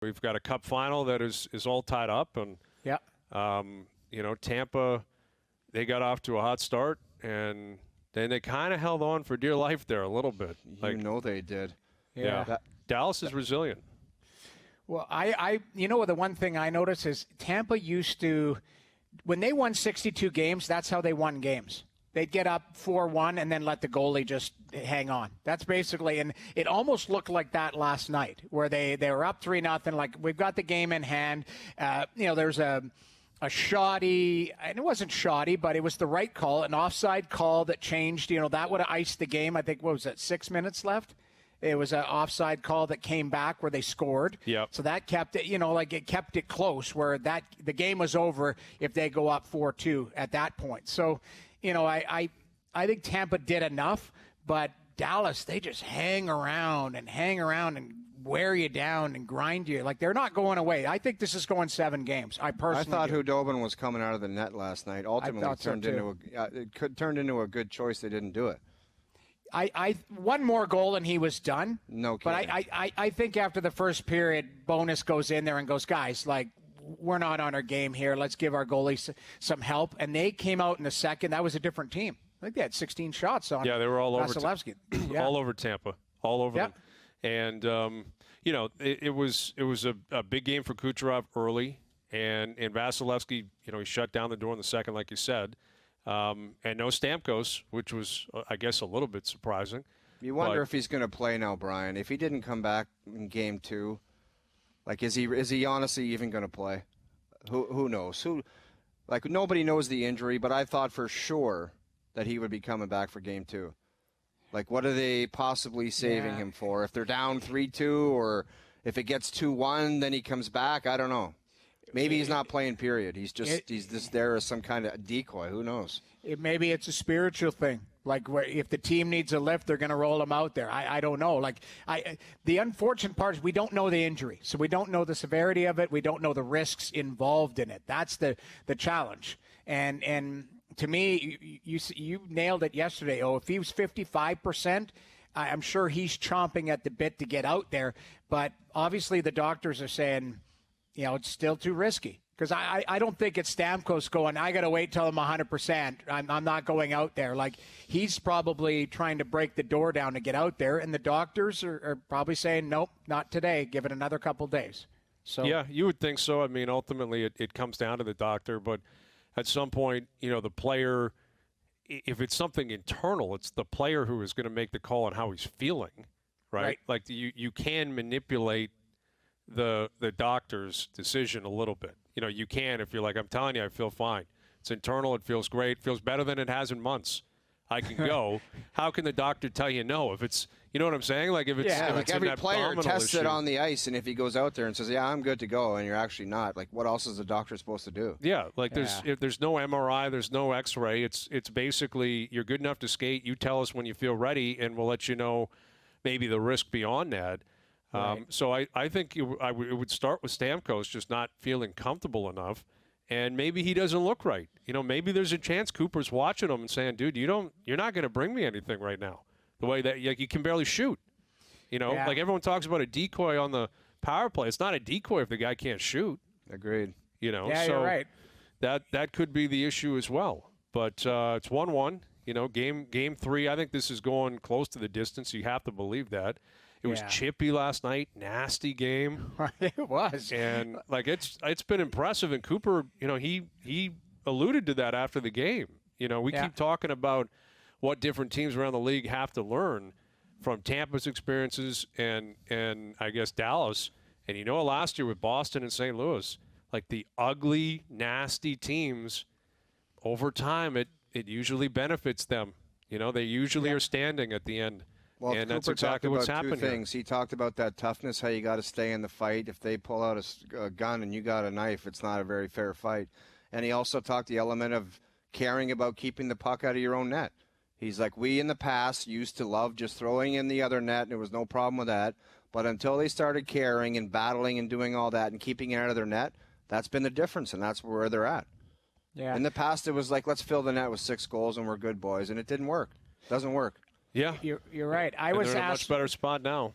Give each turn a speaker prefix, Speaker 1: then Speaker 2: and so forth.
Speaker 1: We've got a Cup final that is all tied up, and Tampa, they got off to a hot start, and then they kind of held on for dear life there a little bit.
Speaker 2: They did.
Speaker 1: Yeah. Dallas is resilient.
Speaker 3: Well, the one thing I noticed is Tampa used to, when they won 62 games, that's how they won games. They'd get up 4-1 and then let the goalie just hang on. That's basically, and it almost looked like that last night, where they were up 3-0, like we've got the game in hand. There's a shoddy, and it wasn't shoddy, but it was the right call, an offside call that changed. That would have iced the game. I think, what was it, 6 minutes left? It was an offside call that came back where they scored.
Speaker 1: Yep.
Speaker 3: So that kept it, it kept it close, where the game was over if they go up 4-2 at that point. So, I think Tampa did enough, but Dallas, they just hang around and wear you down and grind you. Like, they're not going away. I think this is going 7 games. I thought
Speaker 2: Hudobin was coming out of the net last night. Ultimately, it turned into a good choice. They didn't do it.
Speaker 3: One more goal and he was done.
Speaker 2: No kidding.
Speaker 3: But I think after the first period, Bonus goes in there and goes, guys, we're not on our game here. Let's give our goalies some help. And they came out in the second. That was a different team. I think they had 16 shots on.
Speaker 1: Yeah, they were all over
Speaker 3: all
Speaker 1: over Tampa, all over them. And it was a big game for Kucherov early, and Vasilevsky, he shut down the door in the second, like you said. And no Stamkos, which was, I guess, a little bit surprising.
Speaker 2: You wonder if he's going to play now, Brian. If he didn't come back in Game 2, is he honestly even going to play? Who knows? Nobody knows the injury, but I thought for sure that he would be coming back for Game 2. What are they possibly saving him for? If they're down 3-2, or if it gets 2-1, then he comes back. I don't know. Maybe he's not playing, period. He's just there as some kind of decoy. Who knows?
Speaker 3: Maybe it's a spiritual thing. If the team needs a lift, they're going to roll him out there. I don't know. The unfortunate part is we don't know the injury. So we don't know the severity of it. We don't know the risks involved in it. That's the challenge. And to me, you nailed it yesterday. If he was 55%, I'm sure he's chomping at the bit to get out there. But obviously the doctors are saying, it's still too risky. Because I don't think it's Stamkos going, I got to wait till I'm 100%. I'm not going out there. He's probably trying to break the door down to get out there. And the doctors are probably saying, nope, not today. Give it another couple days. So
Speaker 1: yeah, you would think so. I mean, ultimately it comes down to the doctor. But at some point, the player, if it's something internal, it's the player who is going to make the call on how he's feeling, right? You can manipulate the doctor's decision a little bit. You can if you're like, I'm telling you, I feel fine. It's internal. It feels great. It feels better than it has in months. I can go. How can the doctor tell you no? If it's, you know what I'm saying? If it's
Speaker 2: every player tests it on the ice, and if he goes out there and says, yeah, I'm good to go, and you're actually not, what else is the doctor supposed to do?
Speaker 1: Yeah, if there's no MRI, there's no X-ray. It's basically you're good enough to skate. You tell us when you feel ready, and we'll let you know maybe the risk beyond that. Right. So I think it would start with Stamkos just not feeling comfortable enough, and maybe he doesn't look right. Maybe there's a chance Cooper's watching him and saying, "Dude, you're not going to bring me anything right now. The way that you can barely shoot." Everyone talks about a decoy on the power play. It's not a decoy if the guy can't shoot.
Speaker 2: Agreed.
Speaker 3: Yeah,
Speaker 1: so
Speaker 3: you're right.
Speaker 1: That could be the issue as well. But it's 1-1. Game 3. I think this is going close to the distance. You have to believe that. It was chippy last night, nasty game.
Speaker 3: It was.
Speaker 1: And it's been impressive. And Cooper, he alluded to that after the game. We keep talking about what different teams around the league have to learn from Tampa's experiences and I guess Dallas. And last year with Boston and St. Louis, the ugly, nasty teams, over time it usually benefits them. They usually are standing at the end.
Speaker 2: Well,
Speaker 1: and
Speaker 2: Cooper
Speaker 1: that's exactly what's happening.
Speaker 2: Two things. He talked about that toughness, how you got to stay in the fight. If they pull out a gun and you got a knife, it's not a very fair fight. And he also talked the element of caring about keeping the puck out of your own net. He's like, we in the past used to love just throwing in the other net, and there was no problem with that. But until they started caring and battling and doing all that and keeping it out of their net, that's been the difference, and that's where they're at.
Speaker 3: Yeah.
Speaker 2: In the past, it was like, let's fill the net with 6 goals and we're good boys, and it didn't work. Doesn't work.
Speaker 1: Yeah,
Speaker 3: you're right. I was
Speaker 1: they're in a
Speaker 3: asked,
Speaker 1: much better spot now.